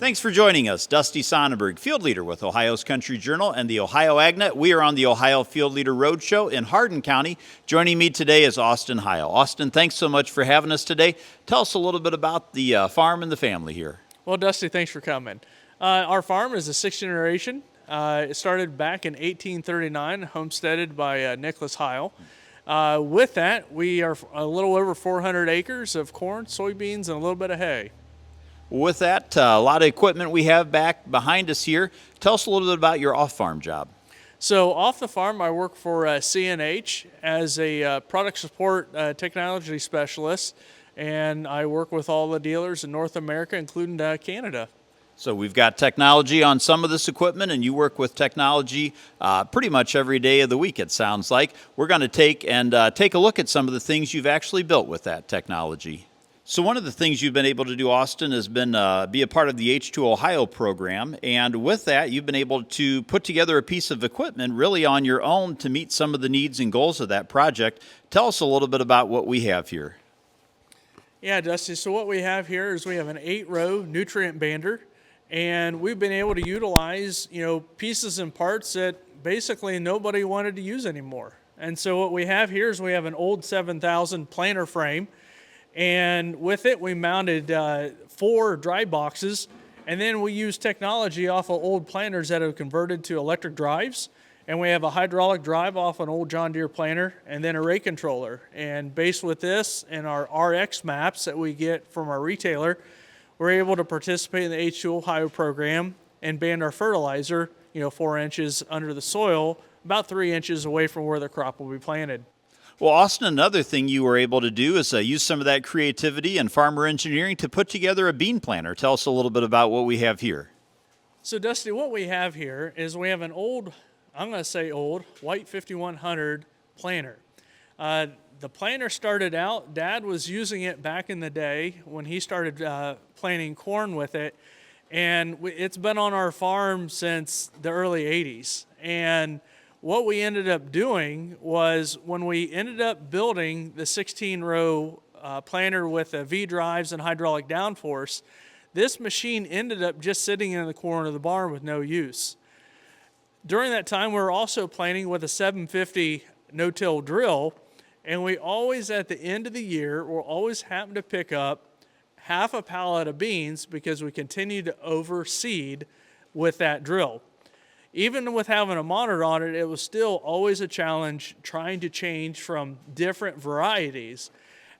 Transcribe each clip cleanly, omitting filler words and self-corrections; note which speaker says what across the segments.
Speaker 1: Thanks for joining us. Dusty Sonnenberg, Field Leader with Ohio's Country Journal and the Ohio AgNet. We are on the Ohio Field Leader Roadshow in Hardin County. Joining me today is Austin Heil. Austin, thanks so much for having us today. Tell us a little bit about the farm and the family here.
Speaker 2: Well, Dusty, thanks for coming. Our farm is the sixth generation. It started back in 1839, homesteaded by Nicholas Heil. With that, we are a little over 400 acres of corn, soybeans, and a little bit of hay.
Speaker 1: With that, a lot of equipment we have back behind us here. Tell us a little bit about your off-farm job.
Speaker 2: So off the farm, I work for CNH as a product support technology specialist, and I work with all the dealers in North America, including Canada.
Speaker 1: So we've got technology on some of this equipment, and you work with technology pretty much every day of the week, it sounds like. We're going to take a look at some of the things you've actually built with that technology. So one of the things you've been able to do, Austin, has been be a part of the H2 Ohio program, and with that, you've been able to put together a piece of equipment really on your own to meet some of the needs and goals of that project. Tell us a little bit about what we have here.
Speaker 2: Yeah, Dusty, so what we have here is we have an 8-row nutrient bander, and we've been able to utilize, pieces and parts that basically nobody wanted to use anymore. And so what we have here is we have an old 7000 planter frame, and with it we mounted 4 dry boxes, and then we use technology off of old planters that have converted to electric drives, and we have a hydraulic drive off an old John Deere planter, and then a rake controller. And based with this and our RX maps that we get from our retailer, we're able to participate in the H2 Ohio program and band our fertilizer, 4 inches under the soil, about 3 inches away from where the crop will be planted.
Speaker 1: Well, Austin, another thing you were able to do is use some of that creativity and farmer engineering to put together a bean planter. Tell us a little bit about what we have here.
Speaker 2: So, Dusty, what we have here is we have an old, I'm going to say old, white 5100 planter. The planter started out, Dad was using it back in the day when he started planting corn with it, and it's been on our farm since the early 80s. And what we ended up doing was when we ended up building the 16-row planter with V drives and hydraulic downforce, this machine ended up just sitting in the corner of the barn with no use. During that time, we were also planting with a 750 no-till drill, and we always, at the end of the year, will always happen to pick up half a pallet of beans because we continue to overseed with that drill. Even with having a monitor on it, it was still always a challenge trying to change from different varieties.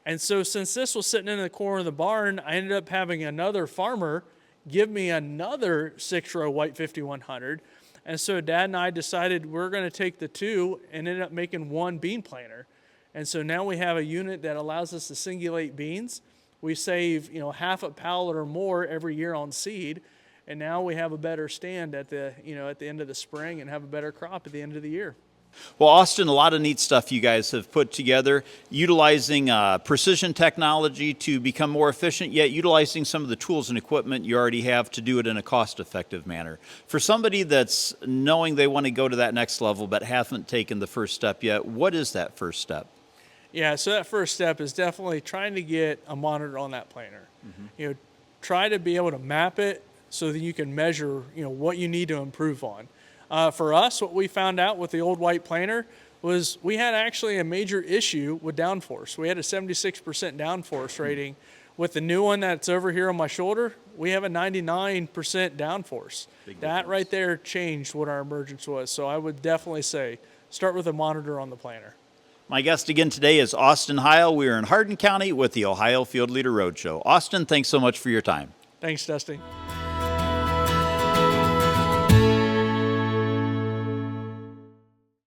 Speaker 2: And so since this was sitting in the corner of the barn, I ended up having another farmer give me another 6-row white 5100. And so Dad and I decided we're going to take the two and ended up making one bean planter. And so now we have a unit that allows us to singulate beans. We save, half a pallet or more every year on seed. And now we have a better stand at the end of the spring and have a better crop at the end of the year.
Speaker 1: Well, Austin, a lot of neat stuff you guys have put together, utilizing precision technology to become more efficient, yet utilizing some of the tools and equipment you already have to do it in a cost-effective manner. For somebody that's knowing they want to go to that next level but haven't taken the first step yet, what is that first step?
Speaker 2: Yeah, so that first step is definitely trying to get a monitor on that planter. Mm-hmm. Try to be able to map it so that you can measure, what you need to improve on. For us, what we found out with the old white planter was we had actually a major issue with downforce. We had a 76% downforce rating. With the new one that's over here on my shoulder, we have a 99% downforce. That right there changed what our emergence was. So I would definitely say start with a monitor on the planter.
Speaker 1: My guest again today is Austin Heil. We are in Hardin County with the Ohio Field Leader Roadshow. Austin, thanks so much for your time.
Speaker 2: Thanks, Dusty.